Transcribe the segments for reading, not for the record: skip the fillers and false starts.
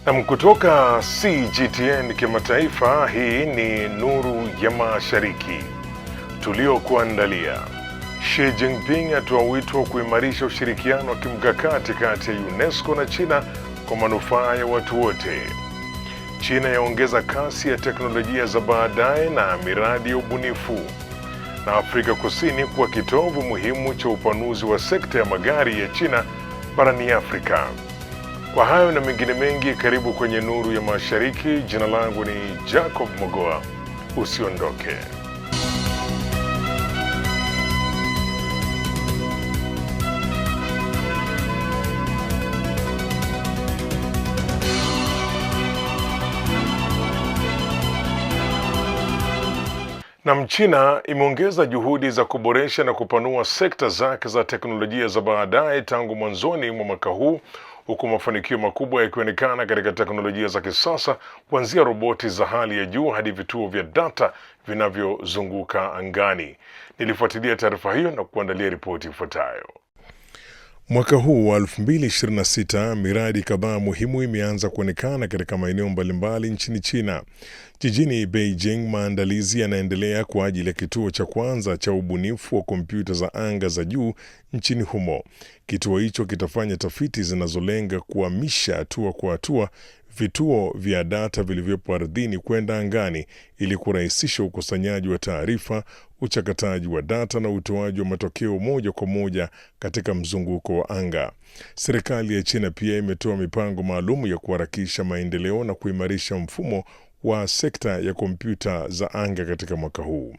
Na kutoka CGTN kimataifa, hii ni Nuru ya Mashariki tuliokuandalia. Xi Jinping atoa wito wa kuimarisha ushirikiano wa kimkakati kati ya UNESCO na China kwa manufaa ya watu wote. China yaongeza kasi ya teknolojia za baadaye na miradi ya ubunifu. Na Afrika Kusini kuwa kitovu muhimu cha upanuzi wa sekta ya magari ya China barani Afrika. Kwa hayo na mengine mengi, karibu kwenye Nuru ya Mashariki. Jina langu ni Jacob Mogoa. Usiondoke. Na China imeongeza juhudi za kuboresha na kupanua sekta zake za teknolojia za baadaye tangu mwanzoni mwa mwaka huu, huku mafanikio makubwa yakionekana katika teknolojia za kisasa, kuanzia roboti za hali ya juu hadi vituo vya data vinavyozunguka angani. Nilifuatilia taarifa hiyo na kuandalia ripoti ifuatayo. Mwaka huu wa 2026, miradi kadhaa muhimu imeanza kuonekana katika maeneo mbalimbali nchini China. Jijini Beijing, maandalizi yanaendelea kwa ajili ya kituo cha kwanza cha ubunifu wa kompyuta za anga za juu nchini humo. Kituo hicho kitafanya tafiti zinazolenga kuhamisha hatua kwa hatua vituo vya data vilivyopo ardhini kwenda angani ili kurahisisha ukusanyaji wa taarifa, uchakataji wa data na utoaji wa matokeo moja kwa moja katika mzunguko wa anga. Serikali ya China pia imetoa mipango maalum ya kuharakisha maendeleo na kuimarisha mfumo wa sekta ya kompyuta za anga katika mwaka huu.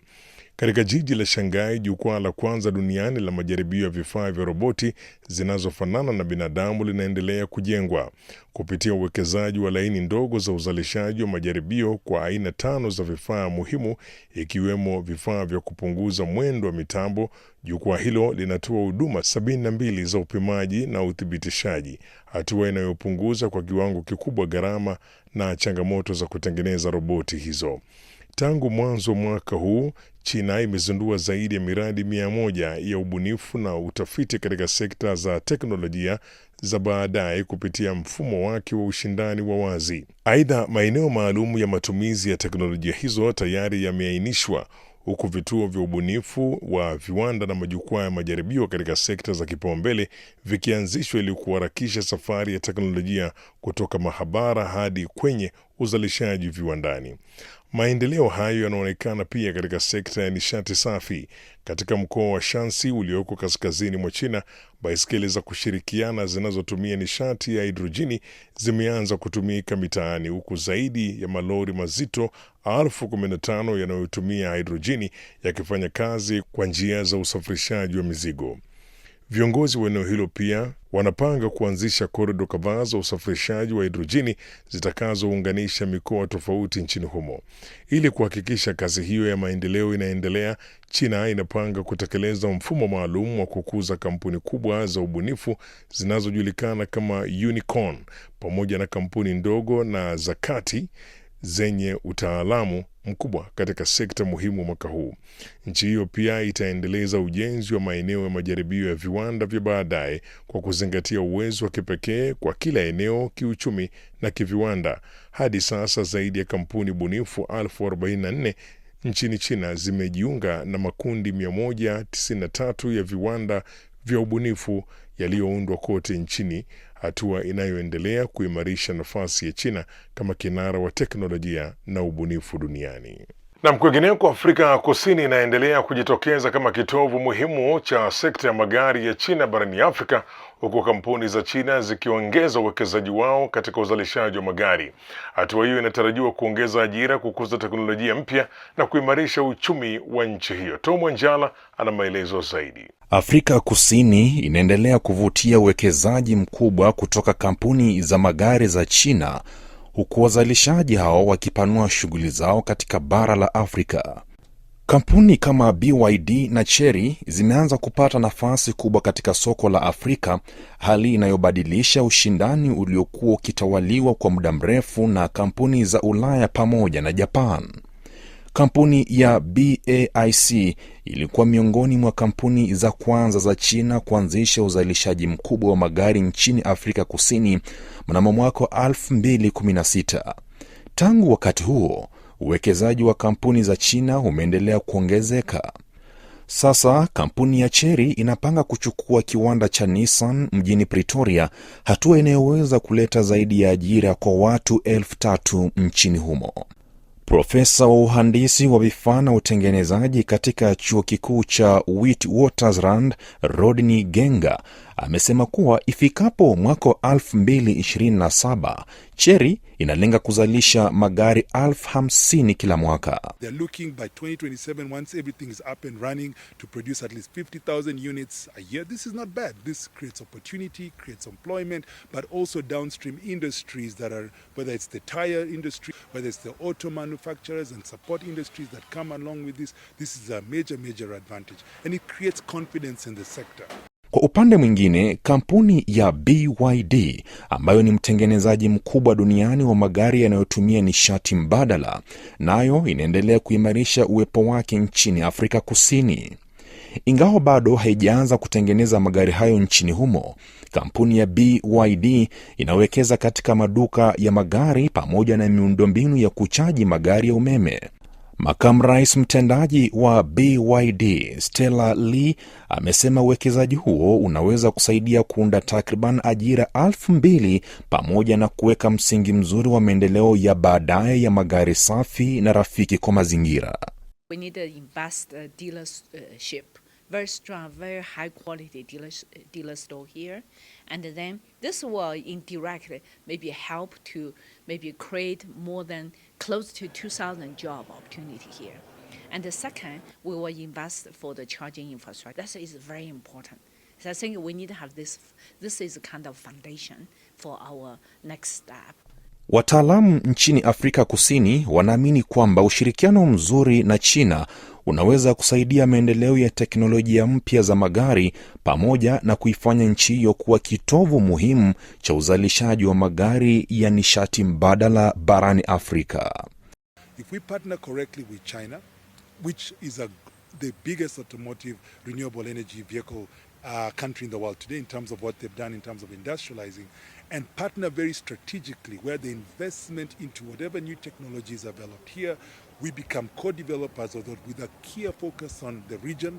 Katika jiji la Shanghai, jukwaa la kwanza duniani la majaribio ya vifaa vya roboti zinazofanana na binadamu linaendelea kujengwa. Kupitia uwekezaji wa laini ndogo za uzalishaji wa majaribio kwa aina 5 za vifaa muhimu, ikiwemo vifaa vya kupunguza mwendo wa mitambo, jukwaa hilo linatoa huduma 72 za upimaji na uthibitishaji, hatua inayopunguza kwa kiwango kikubwa gharama na changamoto za kutengeneza roboti hizo. Tangu mwanzo mwaka huu, China imezindua zaidi ya miradi 100 ya ubunifu na utafiti katika sekta za teknolojia za baadaye kupitia mfumo wake wa ushindani wa wazi. Aidha, maeneo maalum ya matumizi ya teknolojia hizo tayari yameainishwa, huku vituo vya ubunifu wa viwanda na majukwaa ya majaribio katika sekta za kipaumbele vikianzishwa ili kuharakisha safari ya teknolojia kutoka mahabara hadi kwenye uzalishaji viwandani. Maendeleo hayo yanaonekana pia katika sekta ya nishati safi. Katika mkoa wa Shanxi ulioko kaskazini mwa China, baiskeli za kushirikiana zinazotumia nishati ya hidrojeni zimeanza kutumika mitaani, huku zaidi ya malori mazito 15,000 yanayotumia hidrojeni yakifanya kazi kwa njia za usafirishaji wa mizigo. Viongozi wa eneo hilo pia wanapanga kuanzisha korido kadhaa za usafirishaji wa hidrojeni zitakazounganisha mikoa tofauti nchini humo. Ili kuhakikisha kazi hiyo ya maendeleo inaendelea, China inapanga kutekeleza mfumo maalum wa kukuza kampuni kubwa za ubunifu zinazojulikana kama unicorn, pamoja na kampuni ndogo na za kati zenye utaalamu mkubwa katika sekta muhimu mwaka huu. Nchi hiyo pia itaendeleza ujenzi wa maeneo ya majaribio ya viwanda vya baadaye kwa kuzingatia uwezo wa kipekee kwa kila eneo kiuchumi na kiviwanda. Hadi sasa zaidi ya kampuni bunifu 44,000 nchini China zimejiunga na makundi 193 ya viwanda vya ubunifu yaliyoundwa kote nchini, hatua inayoendelea kuimarisha nafasi ya China kama kinara wa teknolojia na ubunifu duniani. Na kwingineko, Afrika Kusini inaendelea kujitokeza kama kitovu muhimu cha sekta ya magari ya China barani Afrika, huku kampuni za China zikiongeza uwekezaji wao katika uzalishaji wa magari. Hatua hiyo inatarajiwa kuongeza ajira, kukuza teknolojia mpya na kuimarisha uchumi wa nchi hiyo. Tom Wanjala ana maelezo zaidi. Afrika Kusini inaendelea kuvutia uwekezaji mkubwa kutoka kampuni za magari za China, huku wazalishaji hao wakipanua shughuli zao katika bara la Afrika. Kampuni kama BYD na Chery zimeanza kupata nafasi kubwa katika soko la Afrika, hali inayobadilisha ushindani uliokuwa ukitawaliwa kwa muda mrefu na kampuni za Ulaya pamoja na Japan. Kampuni ya BAIC ilikuwa miongoni mwa kampuni za kwanza za China kuanzisha uzalishaji mkubwa wa magari nchini Afrika Kusini mnamo mwaka 2016. Tangu wakati huo, uwekezaji wa kampuni za China umeendelea kuongezeka. Sasa kampuni ya Chery inapanga kuchukua kiwanda cha Nissan mjini Pretoria, hatua inayoweza kuleta zaidi ya ajira kwa watu 3,000 nchini humo. Profesa wa uhandisi wa vifaa na utengenezaji katika chuo kikuu cha Witwatersrand, Rodney Genga, amesema kuwa ifikapo mwaka 2027, Chery inalenga kuzalisha magari 50,000 kila mwaka. They're looking by 2027, once everything is up and running, to produce at least 50,000 units a year. This is not bad. This creates opportunity, creates employment, but also downstream industries that are, whether it's the tire industry, whether it's the auto manufacturers and support industries that come along with this. This is a major advantage, and it creates confidence in the sector. Kwa upande mwingine, kampuni ya BYD ambayo ni mtengenezaji mkubwa duniani wa magari yanayotumia nishati mbadala, nayo inaendelea kuimarisha uwepo wake nchini Afrika Kusini. Ingawa bado haijaanza kutengeneza magari hayo nchini humo, kampuni ya BYD inawekeza katika maduka ya magari pamoja na miundombinu ya kuchaji magari ya umeme. Makamu rais mtendaji wa BYD, Stella Lee, amesema uwekezaji huo unaweza kusaidia kuunda takriban ajira 2,000 pamoja na kuweka msingi mzuri wa maendeleo ya baadaye ya magari safi na rafiki kwa mazingira. We need to invest dealership, very strong, very high quality dealer store here, and then this will indirectly maybe help to maybe create more than close to 2,000 job opportunity here. And the second, we will invest for the charging infrastructure. That is very important. So I think we need to have this. This is a kind of foundation for our next step. Wataalamu nchini Afrika Kusini wanaamini kwamba ushirikiano mzuri na China unaweza kusaidia maendeleo ya teknolojia mpya za magari pamoja na kuifanya nchi hiyo kuwa kitovu muhimu cha uzalishaji wa magari ya nishati mbadala barani Afrika. If we partner correctly with China, which is the biggest automotive renewable energy vehicle country in the world today in terms of what they've done in terms of industrializing, and partner very strategically where the investment into whatever new technologies are developed here, we become co-developers of that with a clear focus on the region.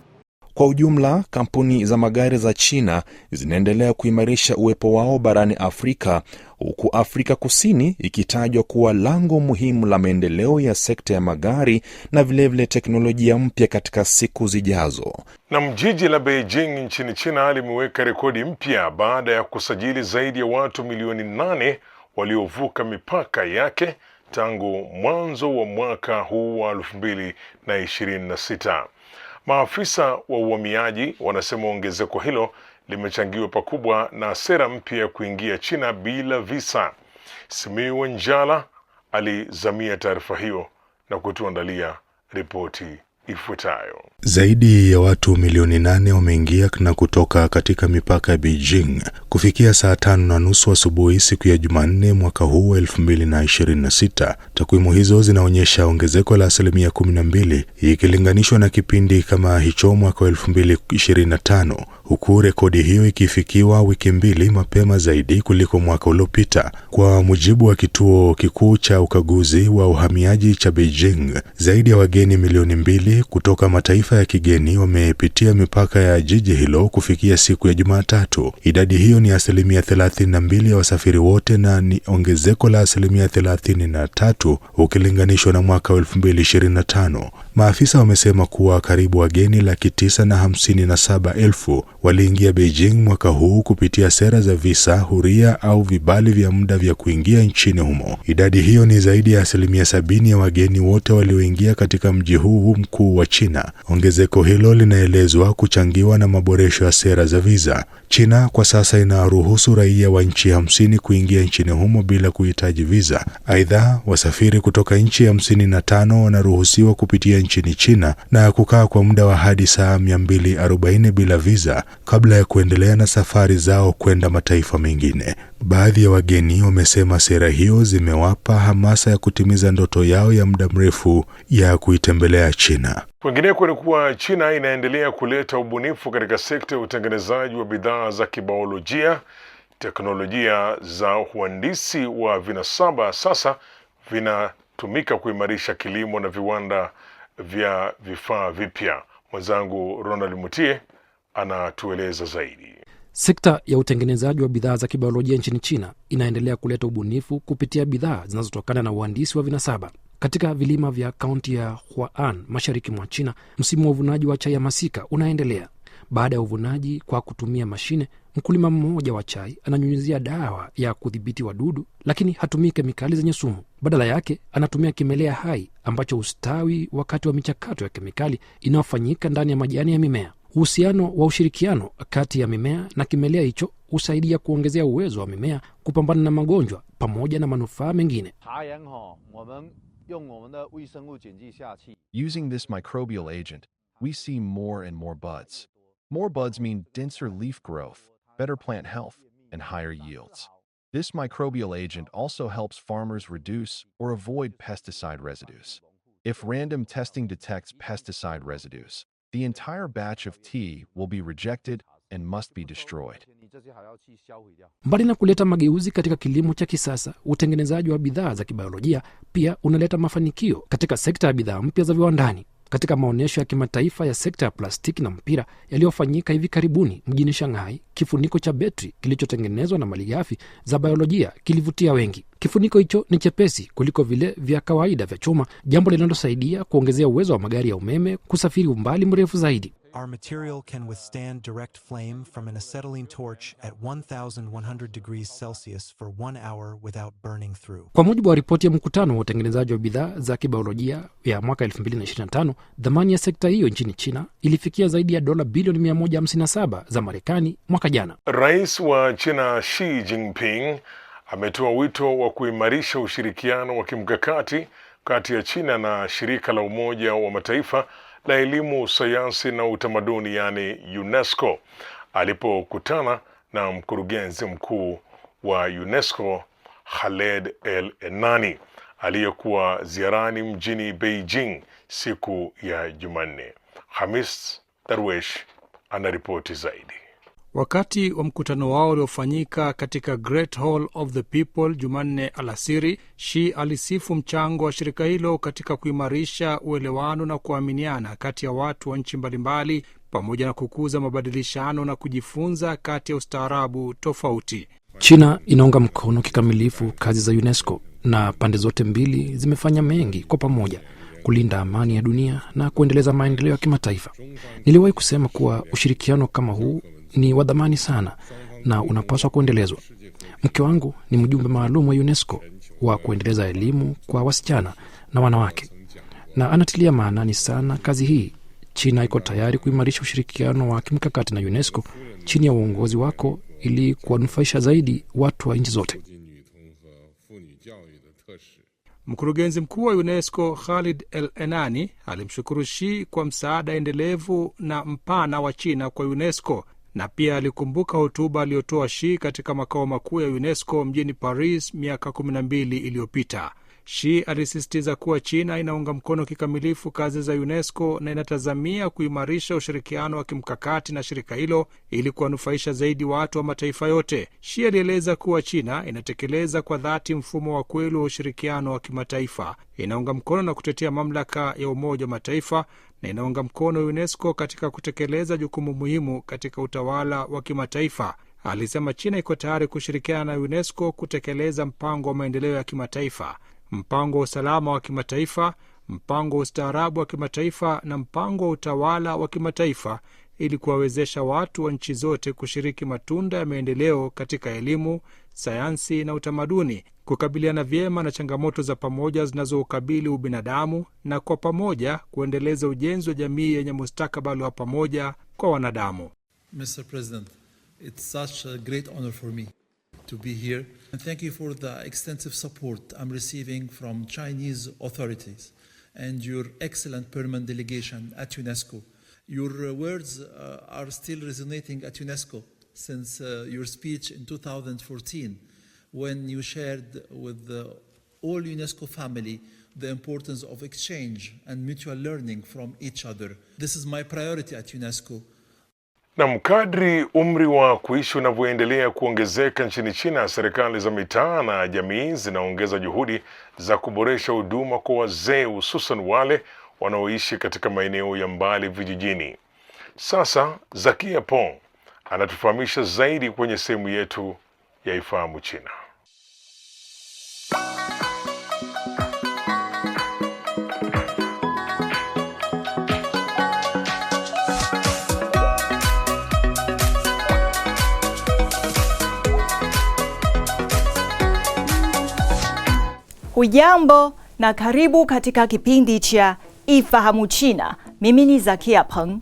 Kwa ujumla, kampuni za magari za China zinaendelea kuimarisha uwepo wao barani Afrika, huku Afrika Kusini ikitajwa kuwa lango muhimu la maendeleo ya sekta ya magari na vilevile teknolojia mpya katika siku zijazo. Na jiji la Beijing nchini China limeweka rekodi mpya baada ya kusajili zaidi ya watu milioni 8 waliovuka mipaka yake tangu mwanzo wa mwaka huu wa 2026. Maafisa wa uhamiaji wanasema ongezeko hilo limechangiwa pakubwa na sera mpya ya kuingia China bila visa. Simiyu Njala alizamia taarifa hiyo na kutuandalia ripoti ifuatayo. Zaidi ya watu milioni 8 wameingia na kutoka katika mipaka ya Beijing kufikia saa 5:30 asubuhi siku ya Jumanne mwaka huu wa 2026. Takwimu hizo zinaonyesha ongezeko la 12% ikilinganishwa na kipindi kama hicho mwaka wa 2025, huku rekodi hiyo ikifikiwa wiki 2 mapema zaidi kuliko mwaka uliopita. Kwa mujibu wa kituo kikuu cha ukaguzi wa uhamiaji cha Beijing, zaidi ya wageni milioni 2 kutoka mataifa ya kigeni wamepitia mipaka ya jiji hilo kufikia siku ya Jumatatu. Idadi hiyo ni 32% ya wasafiri wote na ni ongezeko la 33% ukilinganishwa na mwaka 2025. Maafisa wamesema kuwa karibu wageni 957,000 waliingia Beijing mwaka huu kupitia sera za visa huria au vibali vya muda vya kuingia nchini humo. Idadi hiyo ni zaidi ya 70% ya wageni wote walioingia katika mji huu mkuu mkuu wa China. Ongezeko hilo linaelezwa kuchangiwa na maboresho ya sera za visa. China kwa sasa inaruhusu raia wa nchi 50 kuingia nchini humo bila kuhitaji visa. Aidha, wasafiri kutoka nchi 55 wanaruhusiwa kupitia nchini China na kukaa kwa muda wa hadi saa 240 bila visa kabla ya kuendelea na safari zao kwenda mataifa mengine. Baadhi ya wageni wamesema sera hiyo zimewapa hamasa ya kutimiza ndoto yao ya muda mrefu ya kuitembelea China. Kwingineko ni kuwa China inaendelea kuleta ubunifu katika sekta ya utengenezaji wa bidhaa za kibiolojia. Teknolojia za uhandisi wa vinasaba sasa vinatumika kuimarisha kilimo na viwanda vya vifaa vipya. Mwenzangu Ronald Mutie anatueleza zaidi. Sekta ya utengenezaji wa bidhaa za kibiolojia nchini China inaendelea kuleta ubunifu kupitia bidhaa zinazotokana na uhandisi wa vinasaba. Katika vilima vya kaunti ya Hunan, mashariki mwa China, msimu wa uvunaji wa chai ya masika unaendelea. Baada ya uvunaji kwa kutumia mashine, mkulima mmoja wa chai ananyunyizia dawa ya kudhibiti wadudu, lakini hatumii kemikali zenye sumu. Badala yake anatumia kimelea hai ambacho ustawi wakati wa michakato ya kemikali inayofanyika ndani ya majani ya mimea. Uhusiano wa ushirikiano kati ya mimea na kimelea hicho husaidia kuongezea uwezo wa mimea kupambana na magonjwa pamoja na manufaa mengine. Using this microbial agent, we see more and more buds. More buds mean denser leaf growth, better plant health, and higher yields. This microbial agent also helps farmers reduce or avoid pesticide residues. If random testing detects pesticide residues, the entire batch of tea will be rejected and must be destroyed. Mbali na kuleta mageuzi katika kilimo cha kisasa, utengenezaji wa bidhaa za kibiolojia pia unaleta mafanikio katika sekta ya bidhaa mpya za viwandani. Katika maonyesho ya kimataifa ya sekta ya plastiki na mpira yaliyofanyika hivi karibuni mjini Shanghai, kifuniko cha betri kilichotengenezwa na malighafi za biolojia kilivutia wengi. Kifuniko hicho ni chepesi kuliko vile vya kawaida vya chuma, jambo linalosaidia kuongezea uwezo wa magari ya umeme kusafiri umbali mrefu zaidi. Our material can withstand direct flame from an acetylene torch at 1100 degrees Celsius for 1 hour without burning through. Kwa mujibu wa ripoti ya mkutano wa utengenezaji wa bidhaa za kibiolojia ya mwaka 2025, dhamani ya sekta hiyo nchini China ilifikia zaidi ya dola bilioni 157 za Marekani mwaka jana. Rais wa China Xi Jinping ametoa wito wa kuimarisha ushirikiano wa kimkakati kati ya China na shirika la Umoja wa Mataifa la elimu, sayansi na utamaduni, yani UNESCO, alipokutana na mkurugenzi mkuu wa UNESCO Khaled El-Enani aliyekuwa ziarani mjini Beijing siku ya Jumanne. Hamis Darwesh anaripoti zaidi. Wakati wa mkutano wao uliofanyika katika Great Hall of the People Jumanne alasiri, Xi alisifu mchango wa shirika hilo katika kuimarisha uelewano na kuaminiana kati ya watu wa nchi mbalimbali pamoja na kukuza mabadilishano na kujifunza kati ya ustaarabu tofauti. China inaunga mkono kikamilifu kazi za UNESCO na pande zote mbili zimefanya mengi kwa pamoja kulinda amani ya dunia na kuendeleza maendeleo ya kimataifa. Niliwahi kusema kuwa ushirikiano kama huu ni wa dhamani sana na unapaswa kuendelezwa. Mke wangu ni mjumbe maalum wa UNESCO wa kuendeleza elimu kwa wasichana na wanawake, na anatilia maanani sana kazi hii. China iko tayari kuimarisha ushirikiano wa kimkakati na UNESCO chini ya uongozi wako ili kuwanufaisha zaidi watu wa nchi zote. Mkurugenzi mkuu wa UNESCO Khaled El-Enani alimshukuru Xi kwa msaada endelevu na mpana wa China kwa UNESCO, na pia alikumbuka hotuba aliyotoa Xi katika makao makuu ya UNESCO mjini Paris miaka 12 iliyopita. Xi alisisitiza kuwa China inaunga mkono kikamilifu kazi za UNESCO na inatazamia kuimarisha ushirikiano wa kimkakati na shirika hilo ili kuwanufaisha zaidi watu wa mataifa yote. Xi alieleza kuwa China inatekeleza kwa dhati mfumo wa kweli wa ushirikiano wa kimataifa, inaunga mkono na kutetea mamlaka ya Umoja wa Mataifa na inaunga mkono UNESCO katika kutekeleza jukumu muhimu katika utawala wa kimataifa. Alisema China iko tayari kushirikiana na UNESCO kutekeleza mpango wa maendeleo ya kimataifa, mpango wa usalama wa kimataifa, mpango wa ustaarabu wa kimataifa na mpango wa utawala wa kimataifa ili kuwawezesha watu wa nchi zote kushiriki matunda ya maendeleo katika elimu, sayansi na utamaduni, kukabiliana vyema na changamoto za pamoja zinazoukabili ubinadamu, na kwa pamoja kuendeleza ujenzi wa jamii yenye mustakabali wa pamoja kwa wanadamu. Mr. President, it's such a great honor for me to be here, and thank you for the extensive support I'm receiving from Chinese authorities and your excellent permanent delegation at UNESCO. Your words are still resonating at UNESCO since your speech in 2014, when you shared with the all UNESCO family the importance of exchange and mutual learning from each other. This is my priority at UNESCO. Na kadri umri wa kuishi unavyoendelea kuongezeka nchini China, serikali za mitaa na jamii zinaongeza juhudi za kuboresha huduma kwa wazee, hususan wale wanaoishi katika maeneo ya mbali vijijini. Sasa Zakia Pong anatufahamisha zaidi kwenye sehemu yetu ya Ifahamu China. Hujambo na karibu katika kipindi cha Ifahamu China. Mimi ni Zakia Peng.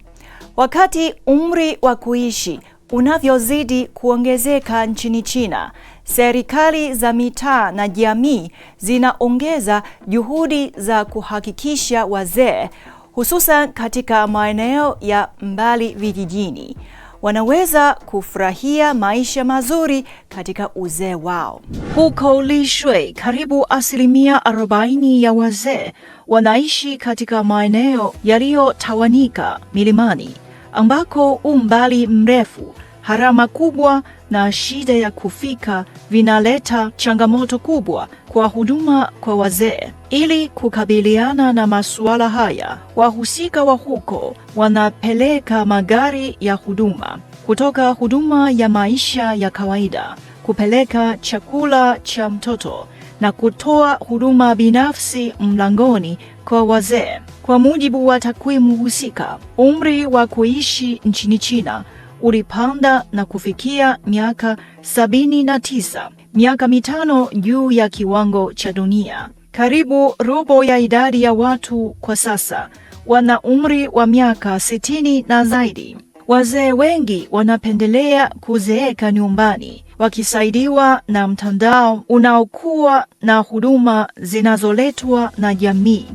Wakati umri wa kuishi unavyozidi kuongezeka nchini China, serikali za mitaa na jamii zinaongeza juhudi za kuhakikisha wazee, hususan katika maeneo ya mbali vijijini, wanaweza kufurahia maisha mazuri katika uzee wao. Huko Lishui, karibu 40% ya wazee wanaishi katika maeneo yaliyotawanika milimani, ambako umbali mrefu, gharama kubwa na shida ya kufika vinaleta changamoto kubwa kwa huduma kwa wazee. Ili kukabiliana na masuala haya, wahusika wa huko wanapeleka magari ya huduma kutoka huduma ya maisha ya kawaida, kupeleka chakula cha mtoto na kutoa huduma binafsi mlangoni kwa wazee. Kwa mujibu wa takwimu husika, umri wa kuishi nchini China ulipanda na kufikia miaka 79, miaka 5 juu ya kiwango cha dunia. Karibu robo ya idadi ya watu kwa sasa wana umri wa miaka 60 na zaidi. Wazee wengi wanapendelea kuzeeka nyumbani, wakisaidiwa na mtandao unaokuwa na huduma zinazoletwa na jamii.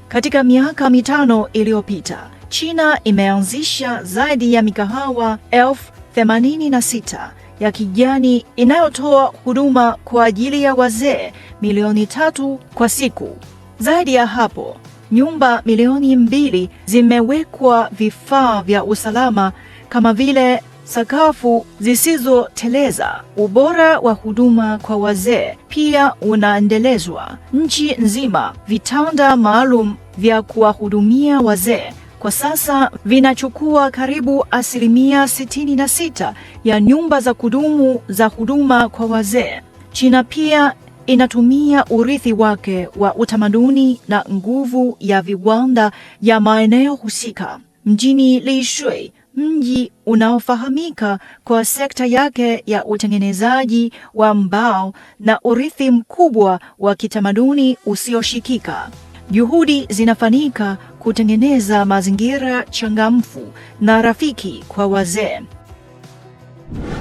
Katika miaka 5 iliyopita, China imeanzisha zaidi ya mikahawa 86,000 ya kijani inayotoa huduma kwa ajili ya wazee milioni 3 kwa siku. Zaidi ya hapo, nyumba milioni 2 zimewekwa vifaa vya usalama kama vile sakafu zisizoteleza. Ubora wa huduma kwa wazee pia unaendelezwa nchi nzima. Vitanda maalum vya kuwahudumia wazee kwa sasa vinachukua karibu 66% ya nyumba za kudumu za huduma kwa wazee. China pia inatumia urithi wake wa utamaduni na nguvu ya viwanda ya maeneo husika. Mjini Lishui, mji unaofahamika kwa sekta yake ya utengenezaji wa mbao na urithi mkubwa wa kitamaduni usioshikika, juhudi zinafanyika kutengeneza mazingira changamfu na rafiki kwa wazee.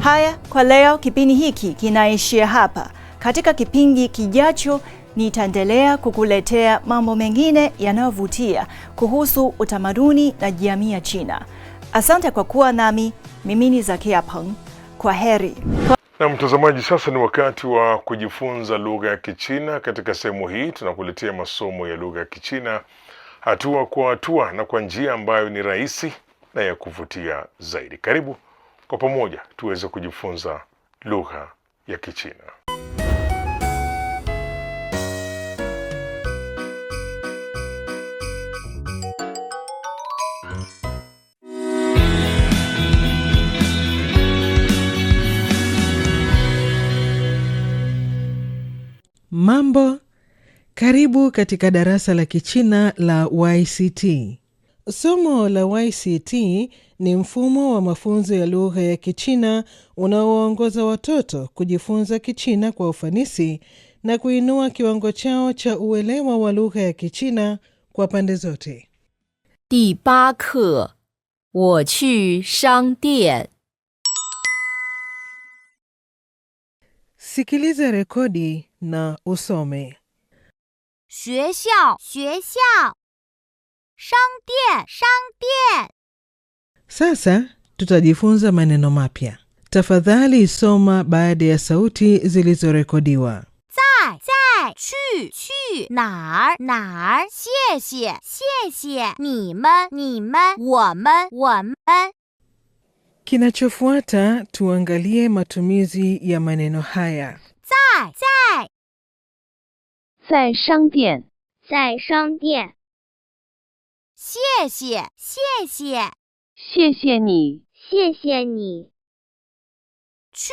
Haya, kwa leo kipindi hiki kinaishia hapa. Katika kipindi kijacho nitaendelea kukuletea mambo mengine yanayovutia kuhusu utamaduni na jamii ya China. Asante kwa kuwa nami. Mimi ni Zakia Peng. Kwa heri. Na mtazamaji, sasa ni wakati wa kujifunza lugha ya Kichina. Katika sehemu hii tunakuletea masomo ya lugha ya Kichina hatua kwa hatua na kwa njia ambayo ni rahisi na ya kuvutia zaidi. Karibu kwa pamoja tuweze kujifunza lugha ya Kichina. Mambo, karibu katika darasa la Kichina la YCT. Somo la YCT ni mfumo wa mafunzo ya lugha ya Kichina unaowaongoza watoto kujifunza Kichina kwa ufanisi na kuinua kiwango chao cha uelewa wa lugha ya Kichina kwa pande zote. 第8课，我去商店。 Sikiliza rekodi na usome. 学校，学校，商店，商店。 Sasa tutajifunza maneno mapya. Tafadhali soma baada ya sauti zilizorekodiwa. 在，去，哪儿，谢谢，你们，我们。 Kinachofuata tuangalie matumizi ya maneno haya. 在商店，谢谢你，去，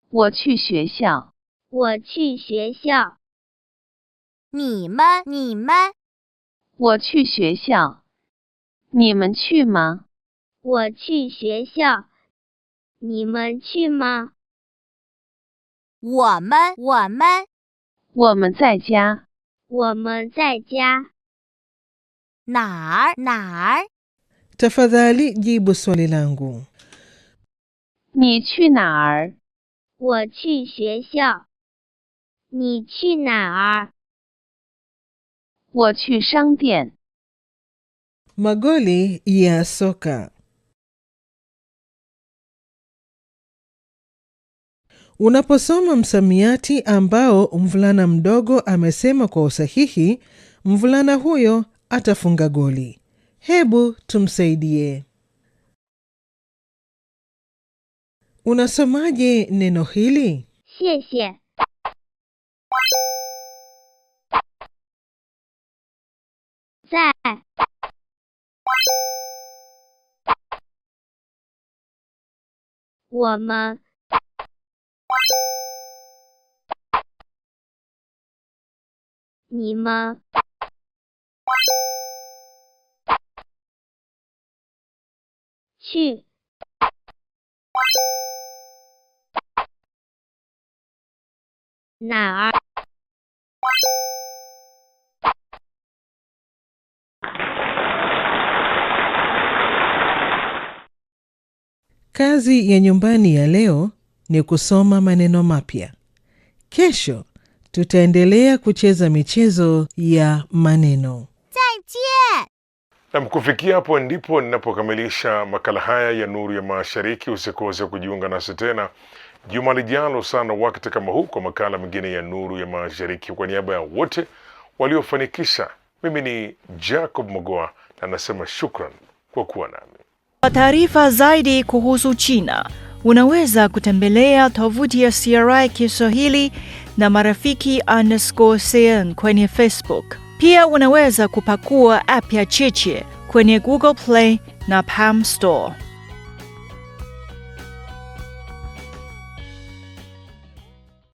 我去学校，你们，我去学校，你们去吗？我去学校，你们去吗？ 我们，我们在家，哪儿？ Tafadhali jibu swali langu. 你去哪儿？ 我去学校，你去哪儿？ 我去商店。 Magoli ya soka. Unaposoma msamiati ambao mvulana mdogo amesema kwa usahihi, mvulana huyo atafunga goli. Hebu tumsaidie. Unasomaje neno hili? 谢谢。 在。 我们。 你们。 去。 哪儿？ Kazi ya nyumbani ya leo ni kusoma maneno mapya. Kesho tutaendelea kucheza michezo ya maneno. 再见. Na kufikia hapo ndipo ninapokamilisha makala haya ya Nuru ya Mashariki. Usikose kujiunga nasi tena juma lijalo sana wakati kama huu kwa makala mengine ya Nuru ya Mashariki. Kwa niaba ya wote waliofanikisha, mimi ni Jacob Mogoa na nasema shukran kwa kuwa nami. Kwa taarifa zaidi kuhusu China, unaweza kutembelea tovuti ya CRI Kiswahili na marafiki_CN kwenye Facebook. Pia unaweza kupakua app ya Cheche kwenye Google Play na Palm Store.